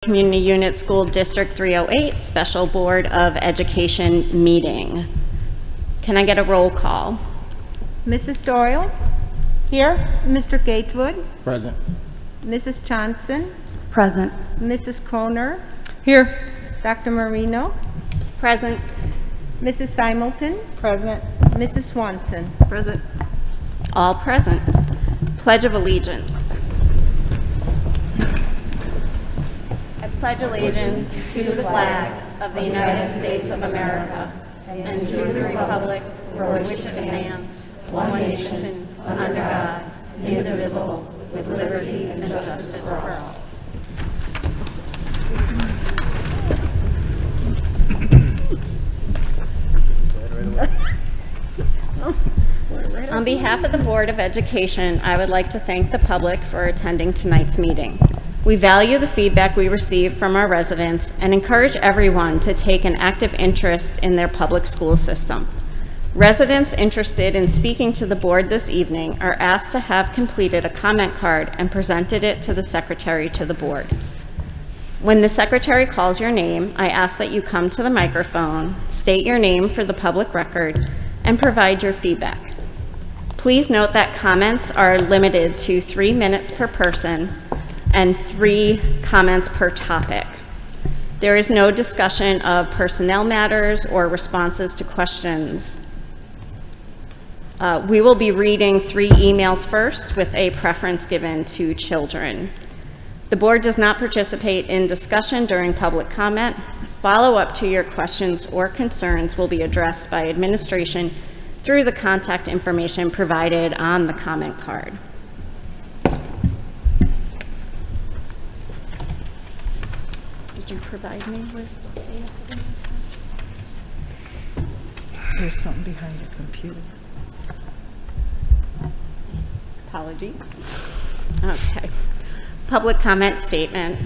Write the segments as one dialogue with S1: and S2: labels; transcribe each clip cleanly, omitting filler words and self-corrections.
S1: Community Unit School District 308 Special Board of Education meeting. Can I get a roll call?
S2: Mrs. Doyle?
S1: Here.
S2: Mr. Gatewood?
S3: Present.
S2: Mrs. Johnson?
S1: Present.
S2: Mrs. Kroner?
S1: Here.
S2: Dr. Marino?
S1: Present.
S2: Mrs. Simulton?
S4: Present.
S2: Mrs. Swanson?
S1: Present. All present. Pledge of Allegiance. I pledge allegiance to the flag of the United States of America and to the republic for which it stands, one nation, under God, indivisible, with liberty and justice for all. On behalf of the Board of Education, I would like to thank the public for attending tonight's meeting. We value the feedback we receive from our residents and encourage everyone to take an active interest in their public school system. Residents interested in speaking to the board this evening are asked to have completed a comment card and presented it to the secretary to the board. When the secretary calls your name, I ask that you come to the microphone, state your name for the public record, and provide your feedback. Please note that comments are limited to 3 minutes per person and 3 comments per topic. There is no discussion of personnel matters or responses to questions. We will be reading 3 emails first with a preference given to children. The board does not participate in discussion during public comment. Follow-up to your questions or concerns will be addressed by administration through the contact information provided on the comment card. Did you provide me with the information?
S4: There's something behind your computer.
S1: Apologies. Okay. Public comment statement.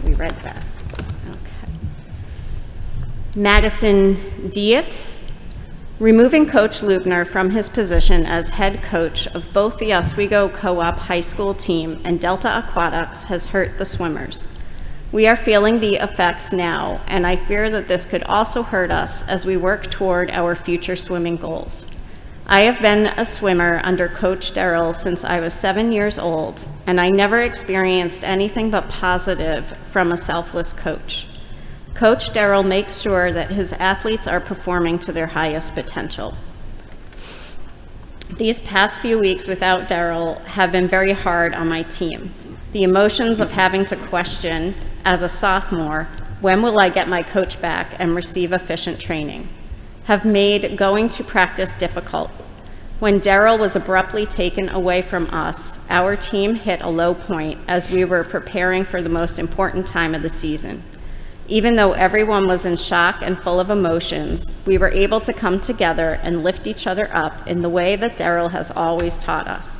S1: We read that. Okay. Madison Dietz, removing Coach Lubner from his position as head coach of both the Oswego Co-op high school team and Delta Aquatics has hurt the swimmers. We are feeling the effects now, and I fear that this could also hurt us as we work toward our future swimming goals. I have been a swimmer under Coach Darrell since I was 7 years old, and I never experienced anything but positive from a selfless coach. Coach Darrell makes sure that his athletes are performing to their highest potential. These past few weeks without Darrell have been very hard on my team. The emotions of having to question, as a sophomore, when will I get my coach back and receive efficient training, have made going to practice difficult. When Darrell was abruptly taken away from us, our team hit a low point as we were preparing for the most important time of the season. Even though everyone was in shock and full of emotions, we were able to come together and lift each other up in the way that Darrell has always taught us.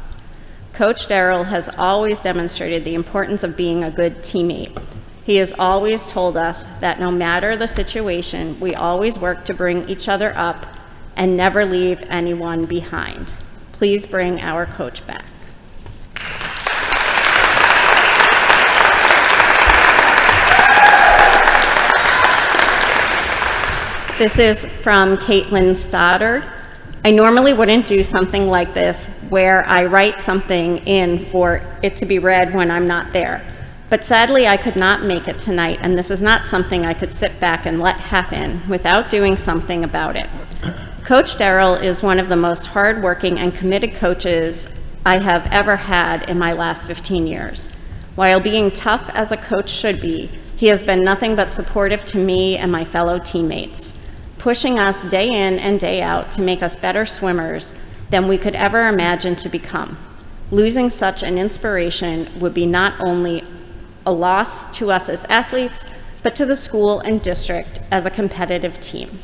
S1: Coach Darrell has always demonstrated the importance of being a good teammate. He has always told us that no matter the situation, we always work to bring each other up and never leave anyone behind. Please bring our coach back. This is from Caitlin Stoddard. I normally wouldn't do something like this where I write something in for it to be read when I'm not there. But sadly, I could not make it tonight, and this is not something I could sit back and let happen without doing something about it. Coach Darrell is one of the most hardworking and committed coaches I have ever had in my last 15 years. While being tough as a coach should be, he has been nothing but supportive to me and my fellow teammates, pushing us day in and day out to make us better swimmers than we could ever imagine to become. Losing such an inspiration would be not only a loss to us as athletes, but to the school and district as a competitive team.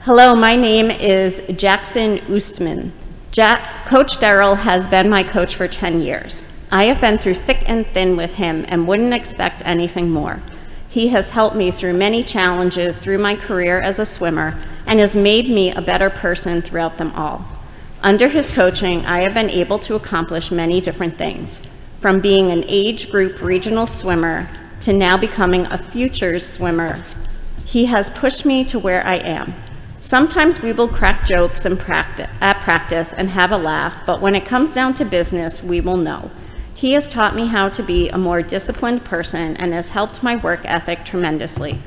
S1: Hello, my name is Jackson Oostman. Coach Darrell has been my coach for 10 years. I have been through thick and thin with him and wouldn't expect anything more. He has helped me through many challenges through my career as a swimmer and has made me a better person throughout them all. Under his coaching, I have been able to accomplish many different things, from being an age group regional swimmer to now becoming a futures swimmer. He has pushed me to where I am. Sometimes we will crack jokes at practice and have a laugh, but when it comes down to business, we will know. He has taught me how to be a more disciplined person and has helped my work ethic tremendously.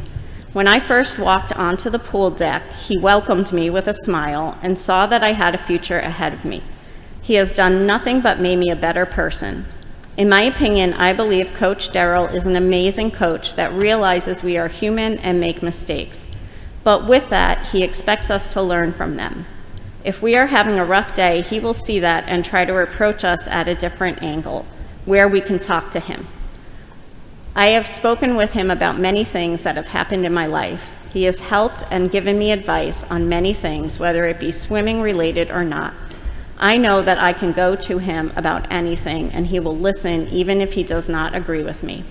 S1: When I first walked onto the pool deck, he welcomed me with a smile and saw that I had a future ahead of me. He has done nothing but made me a better person. In my opinion, I believe Coach Darrell is an amazing coach that realizes we are human and make mistakes. But with that, he expects us to learn from them. If we are having a rough day, he will see that and try to approach us at a different angle, where we can talk to him. I have spoken with him about many things that have happened in my life. He has helped and given me advice on many things, whether it be swimming related or not. I know that I can go to him about anything and he will listen even if he does not agree with me.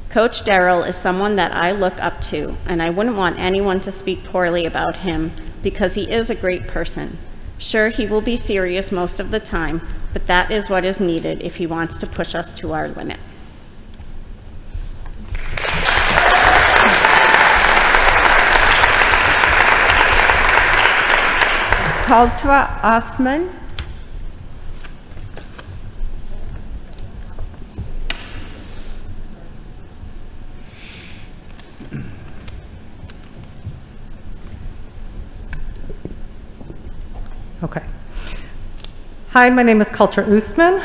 S1: Coach Darrell is someone that I look up to, and I wouldn't want anyone to speak poorly about him because he is a great person. Sure, he will be serious most of the time, but that is what is needed if he wants to push us to our limit.
S2: Kaltra Osman.
S3: Okay. Hi, my name is Kultra Usman.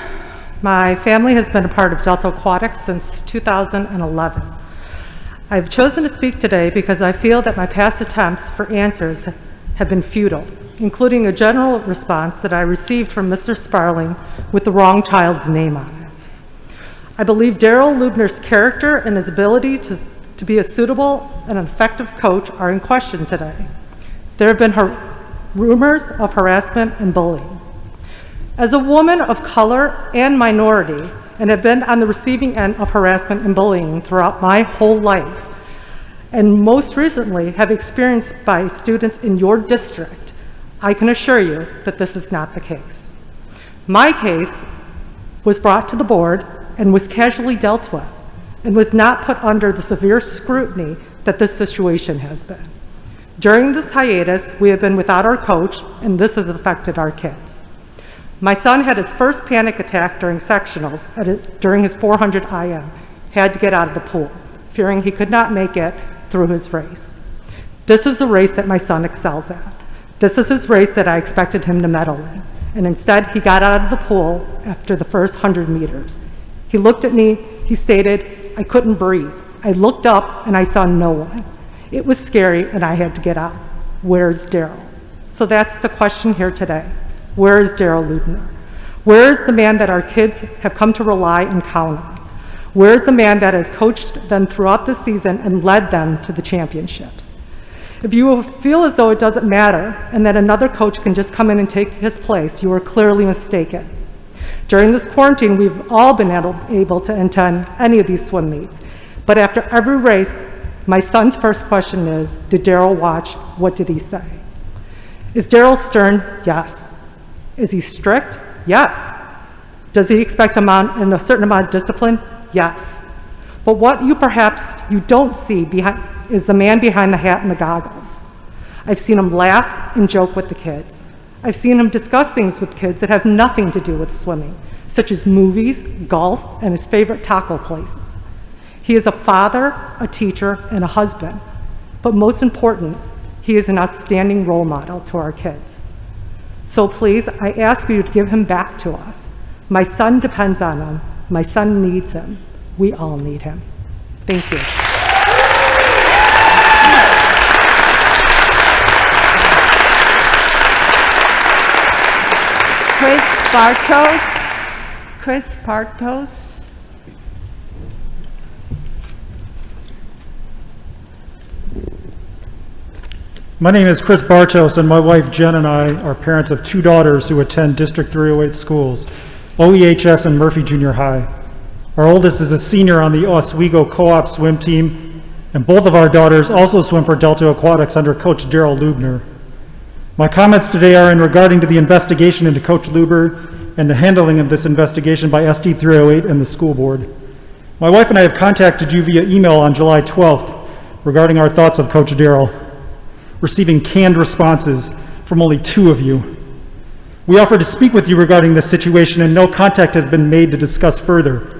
S3: My family has been a part of Delta Aquatics since 2011. I've chosen to speak today because I feel that my past attempts for answers have been futile, including a general response that I received from Mr. Sparling with the wrong child's name on it. I believe Darrell Lubner's character and his ability to be a suitable and effective coach are in question today. There have been rumors of harassment and bullying. As a woman of color and minority, and have been on the receiving end of harassment and bullying throughout my whole life, and most recently have experienced by students in your district, I can assure you that this is not the case. My case was brought to the board and was casually dealt with, and was not put under the severe scrutiny that this situation has been. During this hiatus, we have been without our coach, and this has affected our kids. My son had his first panic attack during sectionals during his 400 IM, had to get out of the pool, fearing he could not make it through his race. This is a race that my son excels at. This is his race that I expected him to medal in, and instead he got out of the pool after the first 100 meters. He looked at me, he stated, "I couldn't breathe. I looked up and I saw no one. It was scary and I had to get out. Where's Darrell?" So that's the question here today. Where is Darrell Lubner? Where is the man that our kids have come to rely and count on? Where is the man that has coached them throughout the season and led them to the championships? If you feel as though it doesn't matter and that another coach can just come in and take his place, you are clearly mistaken. During this quarantine, we've all been able to attend any of these swim meets. But after every race, my son's first question is, did Darrell watch? What did he say? Is Darrell stern? Yes. Is he strict? Yes. Does he expect a certain amount of discipline? Yes. But what perhaps you don't see is the man behind the hat and the goggles. I've seen him laugh and joke with the kids. I've seen him discuss things with kids that have nothing to do with swimming, such as movies, golf, and his favorite taco places. He is a father, a teacher, and a husband. But most important, he is an outstanding role model to our kids. So please, I ask you to give him back to us. My son depends on him. My son needs him. We all need him. Thank you.
S2: Chris Bartos.
S5: My name is Chris Bartos, and my wife Jen and I are parents of two daughters who attend District 308 schools, OEHS and Murphy Junior High. Our oldest is a senior on the Oswego Co-op swim team, and both of our daughters also swim for Delta Aquatics under Coach Darrell Lubner. My comments today are in regarding to the investigation into Coach Luber and the handling of this investigation by SD308 and the school board. My wife and I have contacted you via email on July 12th regarding our thoughts of Coach Darrell, receiving canned responses from only 2 of you. We offered to speak with you regarding this situation, and no contact has been made to discuss further.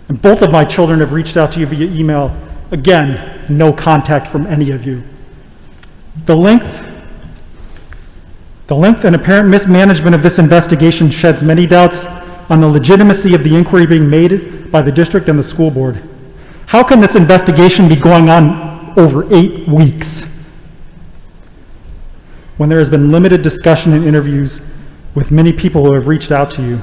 S5: And both of my children have reached out to you via email. Again, no contact from any of you. The length and apparent mismanagement of this investigation sheds many doubts on the legitimacy of the inquiry being made by the district and the school board. How can this investigation be going on over 8 weeks when there has been limited discussion and interviews with many people who have reached out to you?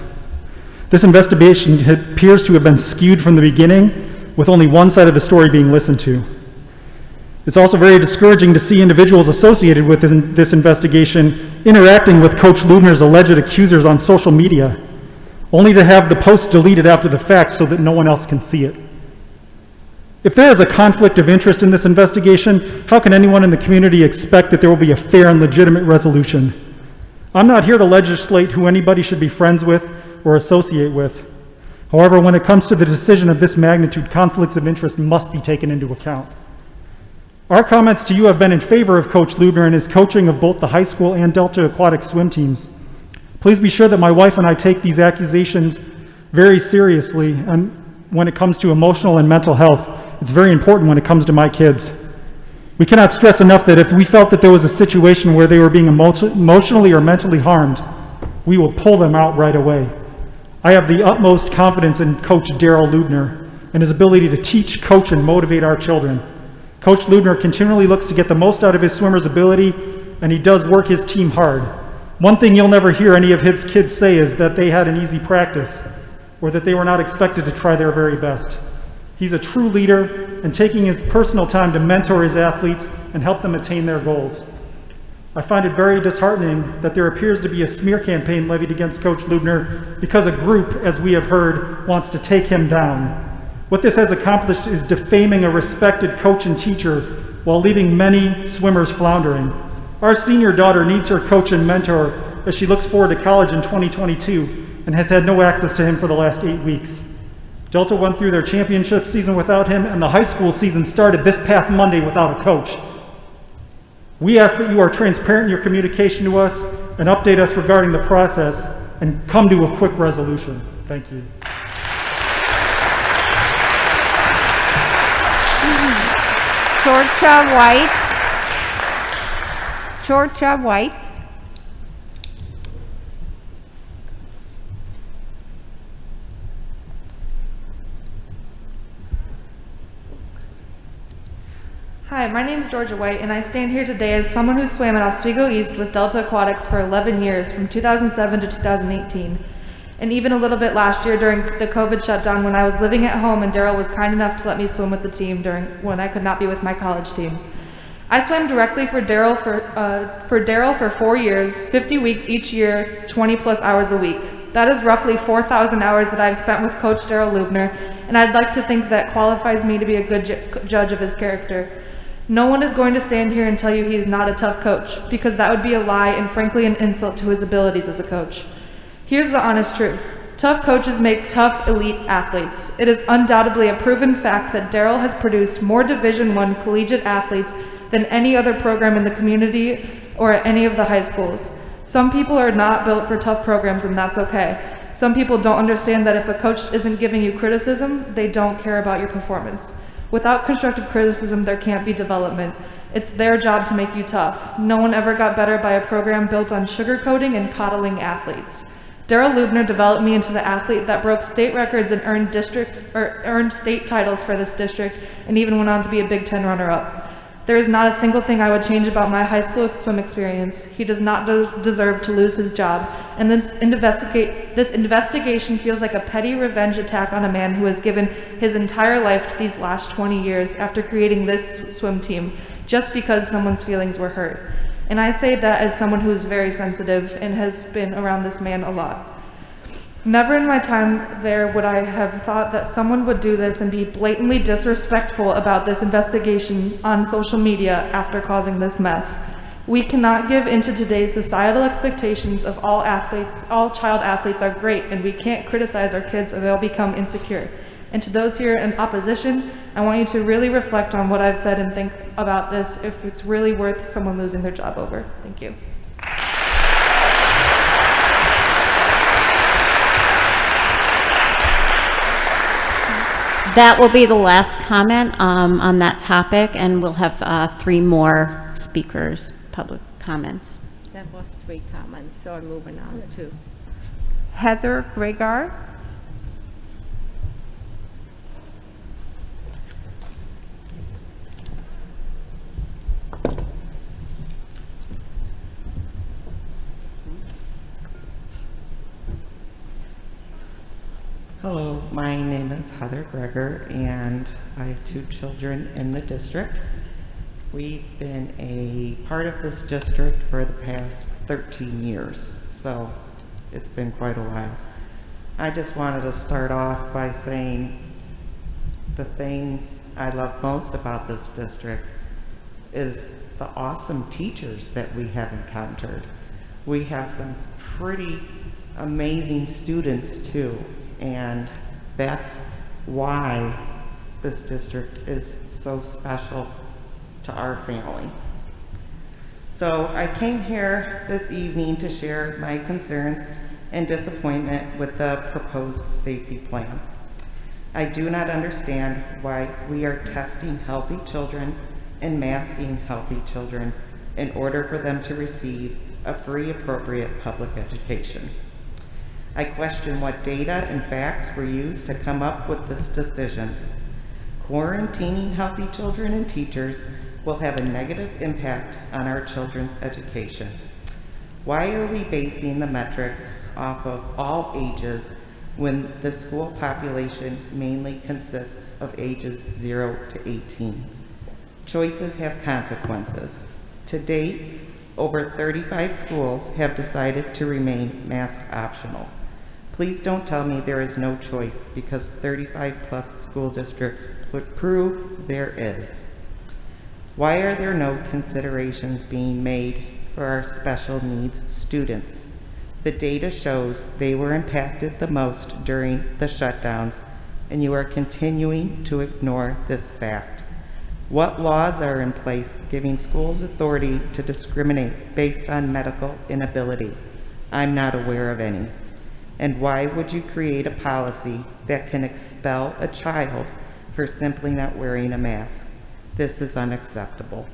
S5: This investigation appears to have been skewed from the beginning, with only one side of the story being listened to. It's also very discouraging to see individuals associated with this investigation interacting with Coach Lubner's alleged accusers on social media, only to have the post deleted after the fact so that no one else can see it. If there is a conflict of interest in this investigation, how can anyone in the community expect that there will be a fair and legitimate resolution? I'm not here to legislate who anybody should be friends with or associate with. However, when it comes to the decision of this magnitude, conflicts of interest must be taken into account. Our comments to you have been in favor of Coach Lubner and his coaching of both the high school and Delta aquatic swim teams. Please be sure that my wife and I take these accusations very seriously, and when it comes to emotional and mental health, it's very important when it comes to my kids. We cannot stress enough that if we felt that there was a situation where they were being emotionally or mentally harmed, we will pull them out right away. I have the utmost confidence in Coach Darrell Lubner and his ability to teach, coach, and motivate our children. Coach Lubner continually looks to get the most out of his swimmers' ability, and he does work his team hard. One thing you'll never hear any of his kids say is that they had an easy practice or that they were not expected to try their very best. He's a true leader and taking his personal time to mentor his athletes and help them attain their goals. I find it very disheartening that there appears to be a smear campaign levied against Coach Lubner because a group, as we have heard, wants to take him down. What this has accomplished is defaming a respected coach and teacher while leaving many swimmers floundering. Our senior daughter needs her coach and mentor as she looks forward to college in 2022 and has had no access to him for the last 8 weeks. Delta went through their championship season without him, and the high school season started this past Monday without a coach. We ask that you are transparent in your communication to us and update us regarding the process and come to a quick resolution. Thank you.
S2: Georgia White.
S6: Hi, my name is Georgia White, and I stand here today as someone who swam at Oswego East with Delta Aquatics for 11 years, from 2007 to 2018, and even a little bit last year during the COVID shutdown when I was living at home and Darrell was kind enough to let me swim with the team when I could not be with my college team. I swam directly for Darrell for 4 years, 50 weeks each year, 20 plus hours a week. That is roughly 4,000 hours that I've spent with Coach Darrell Lubner, and I'd like to think that qualifies me to be a good judge of his character. No one is going to stand here and tell you he is not a tough coach, because that would be a lie and frankly an insult to his abilities as a coach. Here's the honest truth. Tough coaches make tough elite athletes. It is undoubtedly a proven fact that Darrell has produced more Division I collegiate athletes than any other program in the community or at any of the high schools. Some people are not built for tough programs, and that's okay. Some people don't understand that if a coach isn't giving you criticism, they don't care about your performance. Without constructive criticism, there can't be development. It's their job to make you tough. No one ever got better by a program built on sugarcoating and coddling athletes. Darrell Lubner developed me into the athlete that broke state records and earned state titles for this district, and even went on to be a Big Ten runner-up. There is not a single thing I would change about my high school swim experience. He does not deserve to lose his job, and this investigation feels like a petty revenge attack on a man who has given his entire life to these last 20 years after creating this swim team, just because someone's feelings were hurt. And I say that as someone who is very sensitive and has been around this man a lot. Never in my time there would I have thought that someone would do this and be blatantly disrespectful about this investigation on social media after causing this mess. We cannot give into today's societal expectations of all child athletes are great, and we can't criticize our kids or they'll become insecure. And to those here in opposition, I want you to really reflect on what I've said and think about this if it's really worth someone losing their job over. Thank you.
S1: That will be the last comment on that topic, and we'll have 3 more speakers, public comments.
S2: That was 3 comments, so I'm moving on to Heather Gregard.
S7: Hello, my name is Heather Greger, and I have 2 children in the district. We've been a part of this district for the past 13 years, so it's been quite a while. I just wanted to start off by saying the thing I love most about this district is the awesome teachers that we have encountered. We have some pretty amazing students too. And that's why this district is so special to our family. So I came here this evening to share my concerns and disappointment with the proposed safety plan. I do not understand why we are testing healthy children and masking healthy children in order for them to receive a free, appropriate public education. I question what data and facts were used to come up with this decision. Quarantining healthy children and teachers will have a negative impact on our children's education. Why are we basing the metrics off of all ages when the school population mainly consists of ages 0 to 18? Choices have consequences. To date, over 35 schools have decided to remain mask optional. Please don't tell me there is no choice, because 35 plus school districts prove there is. Why are there no considerations being made for our special needs students? The data shows they were impacted the most during the shutdowns, and you are continuing to ignore this fact. What laws are in place giving schools authority to discriminate based on medical inability? I'm not aware of any. And why would you create a policy that can expel a child for simply not wearing a mask? This is unacceptable.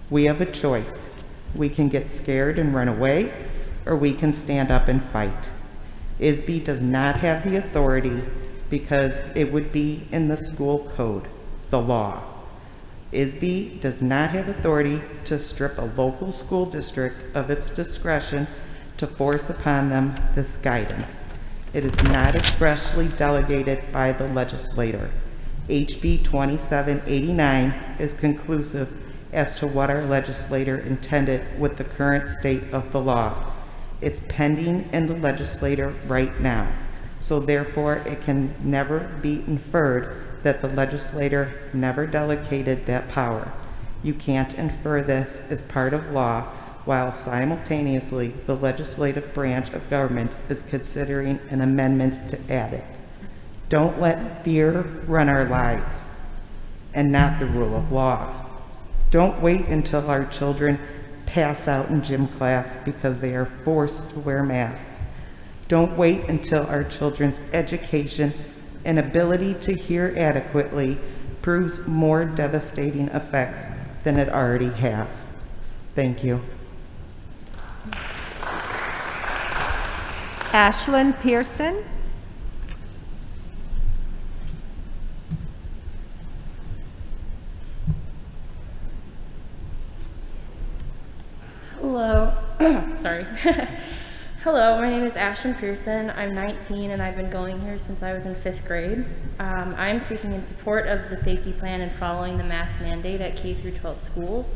S7: We have a choice. We can get scared and run away, or we can stand up and fight. ISB does not have the authority because it would be in the school code, the law. ISB does not have authority to strip a local school district of its discretion to force upon them this guidance. It is not expressly delegated by the legislator. HB 2789 is conclusive as to what our legislator intended with the current state of the law. It's pending in the legislature right now, so therefore it can never be inferred that the legislator never delegated that power. You can't infer this as part of law while simultaneously the legislative branch of government is considering an amendment to add it. Don't let fear run our lives and not the rule of law. Don't wait until our children pass out in gym class because they are forced to wear masks. Don't wait until our children's education and ability to hear adequately proves more devastating effects than it already has. Thank you.
S2: Ashlyn Pearson.
S8: Hello. Sorry. Hello, my name is Ashlyn Pearson. I'm 19 and I've been going here since I was in 5th grade. I am speaking in support of the safety plan and following the mask mandate at K through 12 schools.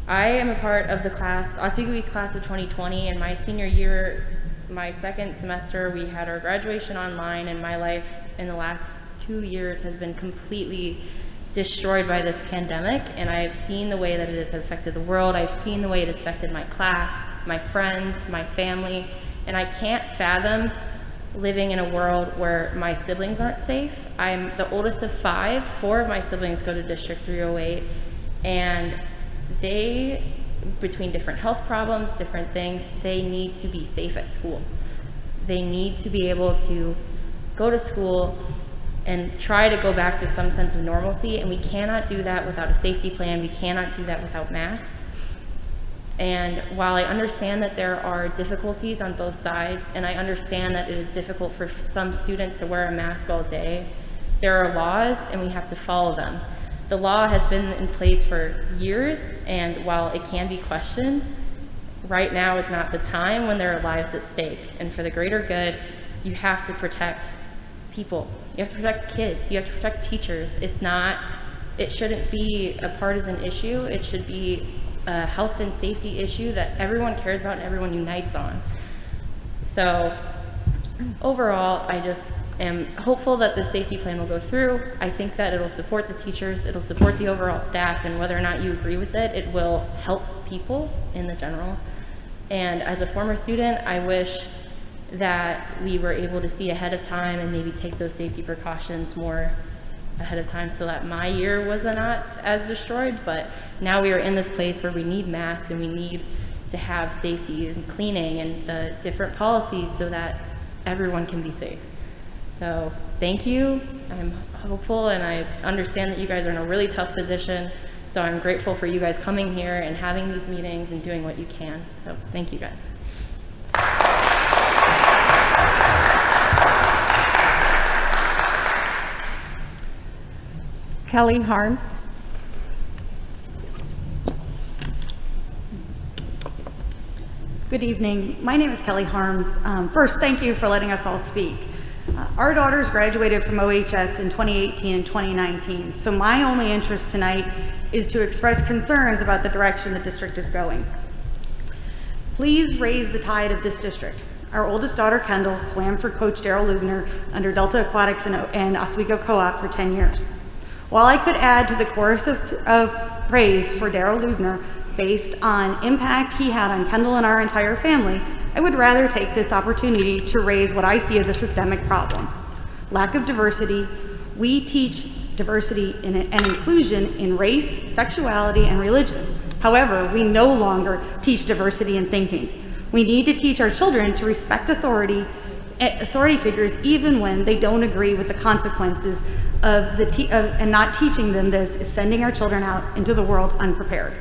S8: I am a part of the Oswego East class of 2020, and my senior year, my second semester, we had our graduation online, and my life in the last 2 years has been completely destroyed by this pandemic, and I have seen the way that it has affected the world. I've seen the way it has affected my class, my friends, my family, and I can't fathom living in a world where my siblings aren't safe. I'm the oldest of 5. 4 of my siblings go to District 308, and they, between different health problems, different things, they need to be safe at school. They need to be able to go to school and try to go back to some sense of normalcy, and we cannot do that without a safety plan. We cannot do that without masks. And while I understand that there are difficulties on both sides, and I understand that it is difficult for some students to wear a mask all day, there are laws and we have to follow them. The law has been in place for years, and while it can be questioned, right now is not the time when there are lives at stake. And for the greater good, you have to protect people. You have to protect kids. You have to protect teachers. It shouldn't be a partisan issue. It should be a health and safety issue that everyone cares about and everyone unites on. So overall, I just am hopeful that the safety plan will go through. I think that it'll support the teachers, it'll support the overall staff, and whether or not you agree with it, it will help people in the general. And as a former student, I wish that we were able to see ahead of time and maybe take those safety precautions more ahead of time so that my year was not as destroyed. But now we are in this place where we need masks and we need to have safety and cleaning and the different policies so that everyone can be safe. So thank you. I'm hopeful, and I understand that you guys are in a really tough position. So I'm grateful for you guys coming here and having these meetings and doing what you can. So thank you guys.
S2: Kelly Harms.
S9: Good evening. My name is Kelly Harms. First, thank you for letting us all speak. Our daughters graduated from OHS in 2018 and 2019, so my only interest tonight is to express concerns about the direction the district is going. Please raise the tide of this district. Our oldest daughter, Kendall, swam for Coach Daryl Lubner under Delta Aquatics and Oswego Co-op for 10 years. While I could add to the chorus of praise for Daryl Lubner based on impact he had on Kendall and our entire family, I would rather take this opportunity to raise what I see as a systemic problem. Lack of diversity. We teach diversity and inclusion in race, sexuality, and religion. However, we no longer teach diversity in thinking. We need to teach our children to respect authority figures even when they don't agree with the consequences and not teaching them this is sending our children out into the world unprepared.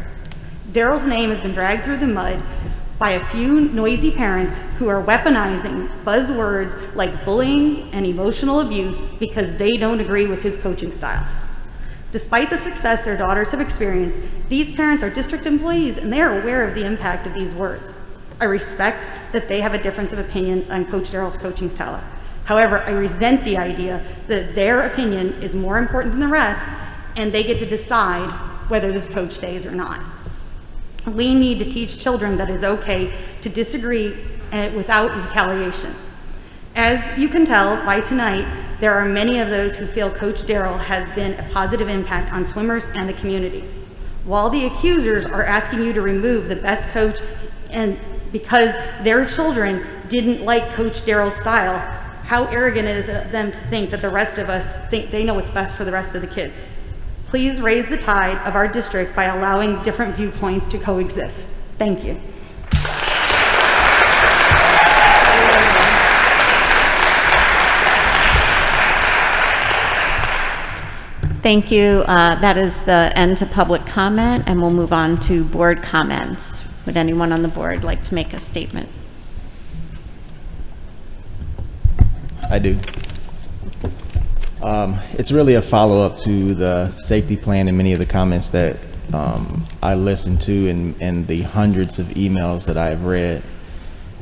S9: Daryl's name has been dragged through the mud by a few noisy parents who are weaponizing buzzwords like bullying and emotional abuse because they don't agree with his coaching style. Despite the success their daughters have experienced, these parents are district employees and they are aware of the impact of these words. I respect that they have a difference of opinion on Coach Daryl's coaching style. However, I resent the idea that their opinion is more important than the rest and they get to decide whether this coach stays or not. We need to teach children that it's okay to disagree without retaliation. As you can tell by tonight, there are many of those who feel Coach Daryl has been a positive impact on swimmers and the community. While the accusers are asking you to remove the best coach and because their children didn't like Coach Daryl's style, how arrogant it is of them to think that the rest of us think they know what's best for the rest of the kids. Please raise the tide of our district by allowing different viewpoints to coexist. Thank you.
S1: Thank you. That is the end to public comment, and we'll move on to board comments. Would anyone on the board like to make a statement?
S10: I do. It's really a follow-up to the safety plan and many of the comments that I listened to and the hundreds of emails that I've read.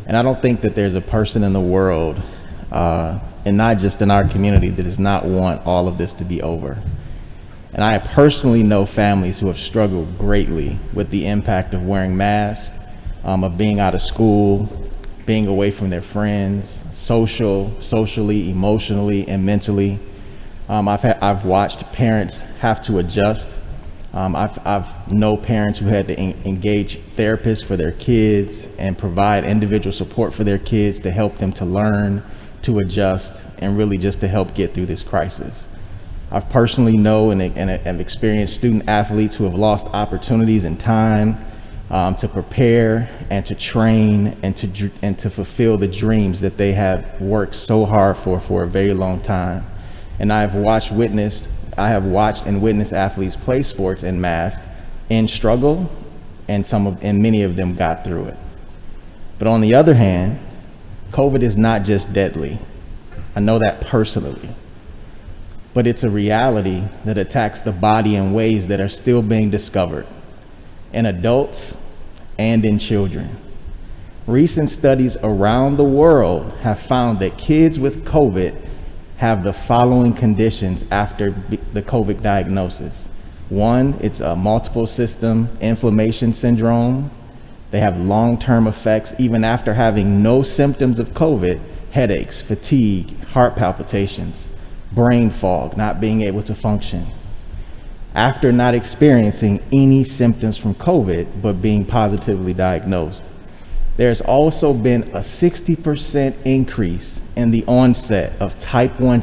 S10: And I don't think that there's a person in the world, and not just in our community, that does not want all of this to be over. And I personally know families who have struggled greatly with the impact of wearing masks, of being out of school, being away from their friends, socially, emotionally, and mentally. I've watched parents have to adjust. I've know parents who had to engage therapists for their kids and provide individual support for their kids to help them to learn, to adjust, and really just to help get through this crisis. I've personally know and have experienced student athletes who have lost opportunities and time to prepare and to train and to fulfill the dreams that they have worked so hard for a very long time. And I have watched and witnessed athletes play sports en masse and struggle, and many of them got through it. But on the other hand, COVID is not just deadly. I know that personally. But it's a reality that attacks the body in ways that are still being discovered in adults and in children. Recent studies around the world have found that kids with COVID have the following conditions after the COVID diagnosis. One, it's a multiple system inflammation syndrome. They have long-term effects even after having no symptoms of COVID: headaches, fatigue, heart palpitations, brain fog, not being able to function, after not experiencing any symptoms from COVID, but being positively diagnosed. There's also been a 60% increase in the onset of type 1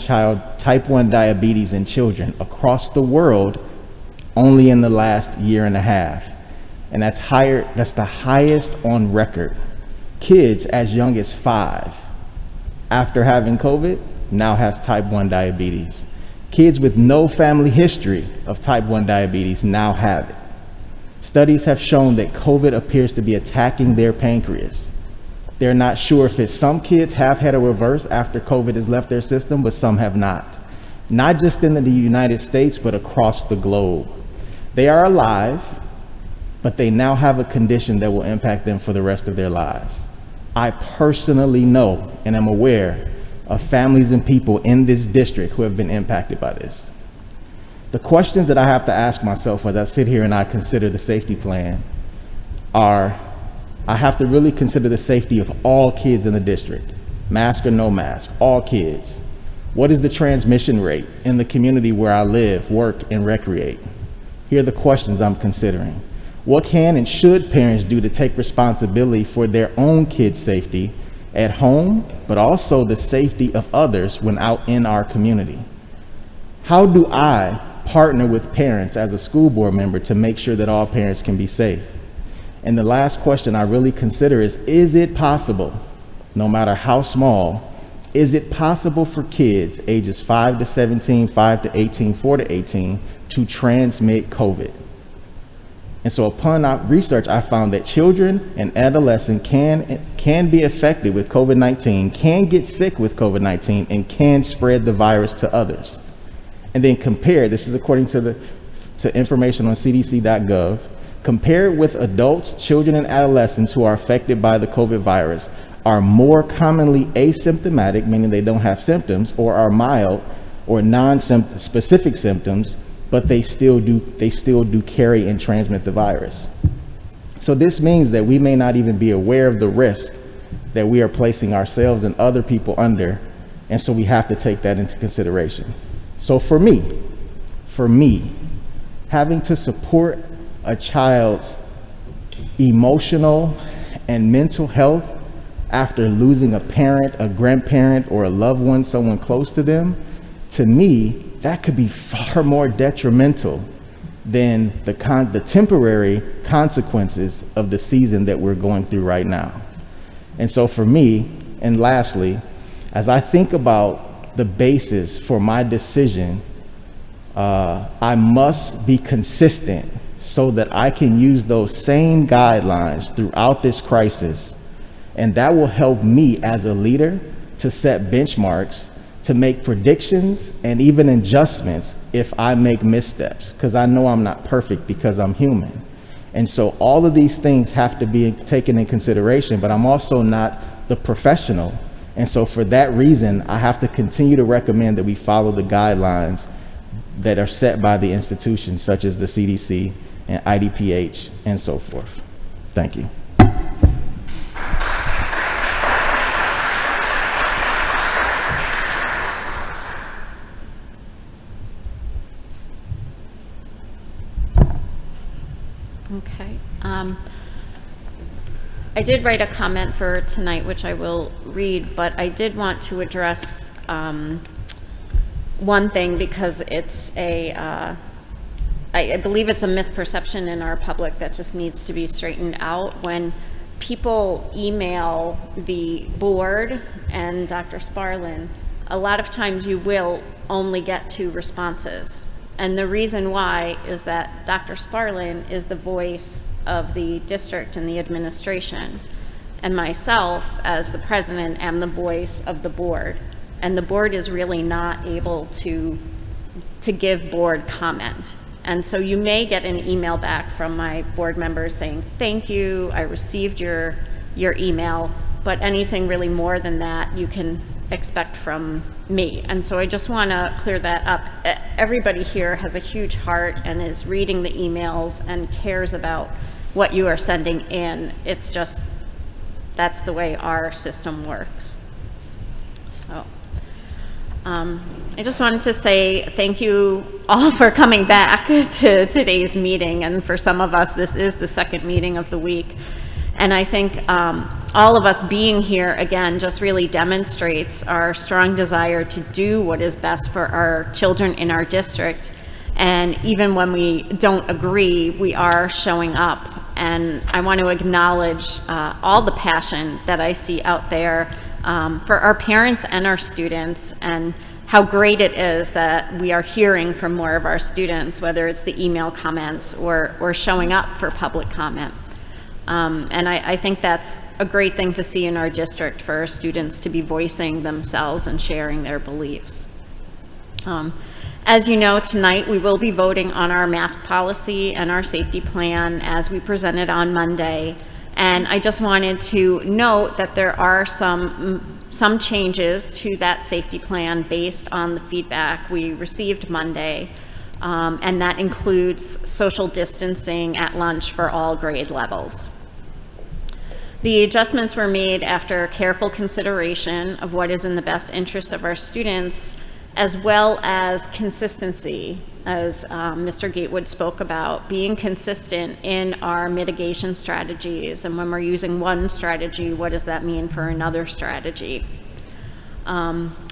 S10: diabetes in children across the world only in the last year and a half. And that's the highest on record. Kids as young as 5, after having COVID, now has type 1 diabetes. Kids with no family history of type 1 diabetes now have it. Studies have shown that COVID appears to be attacking their pancreas. They're not sure if some kids have had a reverse after COVID has left their system, but some have not. Not just in the United States, but across the globe. They are alive, but they now have a condition that will impact them for the rest of their lives. I personally know and am aware of families and people in this district who have been impacted by this. The questions that I have to ask myself as I sit here and I consider the safety plan are, I have to really consider the safety of all kids in the district, mask or no mask, all kids. What is the transmission rate in the community where I live, work, and recreate? Here are the questions I'm considering. What can and should parents do to take responsibility for their own kids' safety at home, but also the safety of others when out in our community? How do I partner with parents as a school board member to make sure that all parents can be safe? And the last question I really consider is it possible, no matter how small, is it possible for kids ages 5 to 17, 5 to 18, 4 to 18 to transmit COVID? And so upon our research, I found that children and adolescents can be affected with COVID-19, can get sick with COVID-19, and can spread the virus to others. And then compare, this is according to information on cdc.gov, compare it with adults, children, and adolescents who are affected by the COVID virus are more commonly asymptomatic, meaning they don't have symptoms, or are mild or non-specific symptoms, but they still do carry and transmit the virus. So this means that we may not even be aware of the risk that we are placing ourselves and other people under, and so we have to take that into consideration. So for me, having to support a child's emotional and mental health after losing a parent, a grandparent, or a loved one, someone close to them, to me, that could be far more detrimental than the temporary consequences of the season that we're going through right now. And so for me, and lastly, as I think about the basis for my decision, I must be consistent so that I can use those same guidelines throughout this crisis. And that will help me as a leader to set benchmarks, to make predictions, and even adjustments if I make missteps, because I know I'm not perfect because I'm human. And so all of these things have to be taken in consideration, but I'm also not the professional. And so for that reason, I have to continue to recommend that we follow the guidelines that are set by the institutions such as the CDC and IDPH and so forth. Thank you.
S1: I did write a comment for tonight, which I will read, but I did want to address one thing because it's I believe it's a misperception in our public that just needs to be straightened out. When people email the board and Dr. Sparlin, a lot of times you will only get 2 responses. And the reason why is that Dr. Sparlin is the voice of the district and the administration. And myself, as the president, am the voice of the board. And the board is really not able to give board comment. And so you may get an email back from my board members saying, thank you, I received your email, but anything really more than that you can expect from me. And so I just want to clear that up. Everybody here has a huge heart and is reading the emails and cares about what you are sending in. It's just, that's the way our system works. So I just wanted to say thank you all for coming back to today's meeting, and for some of us this is the second meeting of the week. And I think all of us being here again just really demonstrates our strong desire to do what is best for our children in our district. And even when we don't agree, we are showing up. And I want to acknowledge all the passion that I see out there for our parents and our students, and how great it is that we are hearing from more of our students, whether it's the email comments or showing up for public comment. And I think that's a great thing to see in our district, for our students to be voicing themselves and sharing their beliefs. As you know, tonight we will be voting on our mask policy and our safety plan as we presented on Monday. And I just wanted to note that there are some changes to that safety plan based on the feedback we received Monday. And that includes social distancing at lunch for all grade levels. The adjustments were made after careful consideration of what is in the best interest of our students, as well as consistency, as Mr. Gatewood spoke about, being consistent in our mitigation strategies. And when we're using one strategy, what does that mean for another strategy?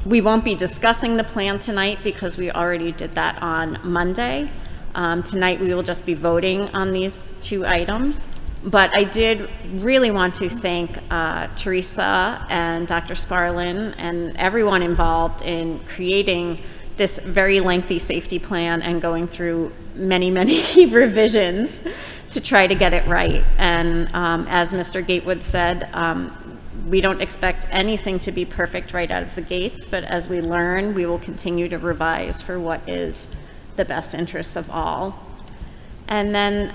S1: We won't be discussing the plan tonight because we already did that on Monday. Tonight we will just be voting on these 2 items. But I did really want to thank Teresa and Dr. Sparlin and everyone involved in creating this very lengthy safety plan and going through many, many revisions to try to get it right. And as Mr. Gatewood said, we don't expect anything to be perfect right out of the gates, but as we learn, we will continue to revise for what is the best interests of all. And then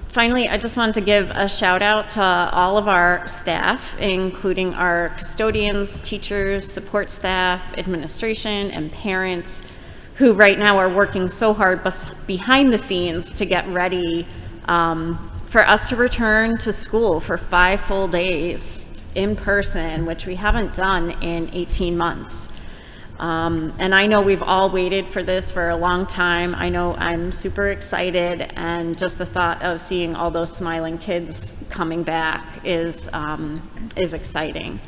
S1: finally, I just wanted to give a shout out to all of our staff, including our custodians, teachers, support staff, administration, and parents, who right now are working so hard behind the scenes to get ready for us to return to school for 5 full days in person, which we haven't done in 18 months. And I know we've all waited for this for a long time. I know I'm super excited, and just the thought of seeing all those smiling kids coming back is exciting.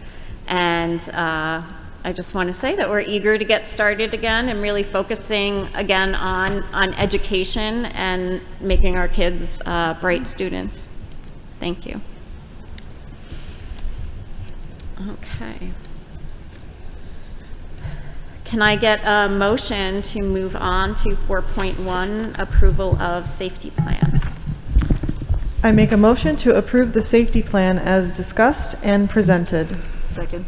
S1: And I just want to say that we're eager to get started again and really focusing again on education and making our kids bright students. Thank you. Okay. Can I get a motion to move on to 4.1, approval of safety plan?
S6: I make a motion to approve the safety plan as discussed and presented.
S4: Second.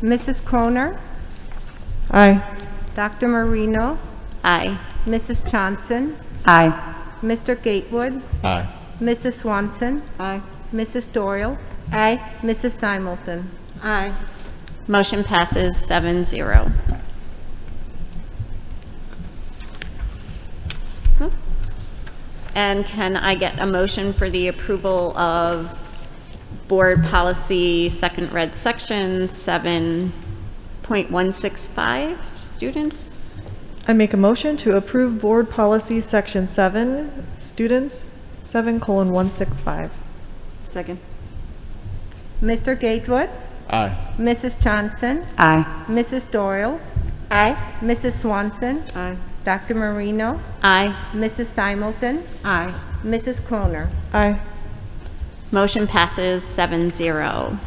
S2: Mrs. Croner,
S6: Aye.
S2: Dr. Marino,
S1: Aye.
S2: Mrs. Johnson,
S4: Aye.
S2: Mr. Gatewood,
S10: Aye.
S2: Mrs. Swanson,
S4: Aye.
S2: Mrs. Doyle,
S8: Aye.
S2: Mrs. Simulton.
S4: Aye.
S1: Motion passes 7-0. And can I get a motion for the approval of board policy second read section 7.165, students?
S6: I make a motion to approve board policy section 7, students, 7:165.
S4: Second.
S2: Mr. Gatewood?
S10: Aye.
S2: Mrs. Johnson?
S4: Aye.
S2: Mrs. Doyle? Aye. Mrs. Swanson?
S4: Aye.
S2: Dr. Marino?
S1: Aye.
S2: Mrs. Simulton?
S4: Aye.
S2: Mrs. Croner?
S6: Aye.
S1: Motion passes 7-0.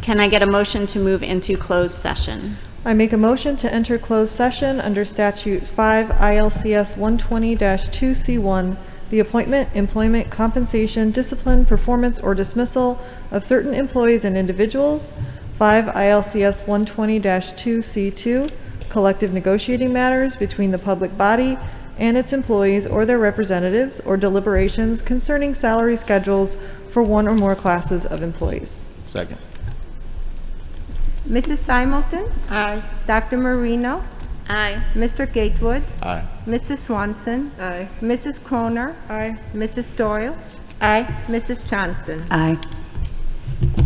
S1: Can I get a motion to move into closed session?
S6: I make a motion to enter closed session under Statute 5 ILCS 120-2C1, the appointment, employment, compensation, discipline, performance, or dismissal of certain employees and individuals. 5 ILCS 120-2C2, collective negotiating matters between the public body and its employees or their representatives, or deliberations concerning salary schedules for one or more classes of employees.
S10: Second.
S2: Mrs. Simulton?
S4: Aye.
S2: Dr. Marino?
S1: Aye.
S2: Mr. Gatewood?
S10: Aye.
S2: Mrs. Swanson?
S4: Aye.
S2: Mrs. Croner?
S6: Aye.
S2: Mrs. Doyle? Aye. Mrs. Johnson?
S4: Aye.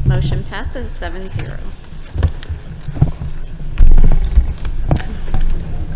S1: Motion passes 7-0.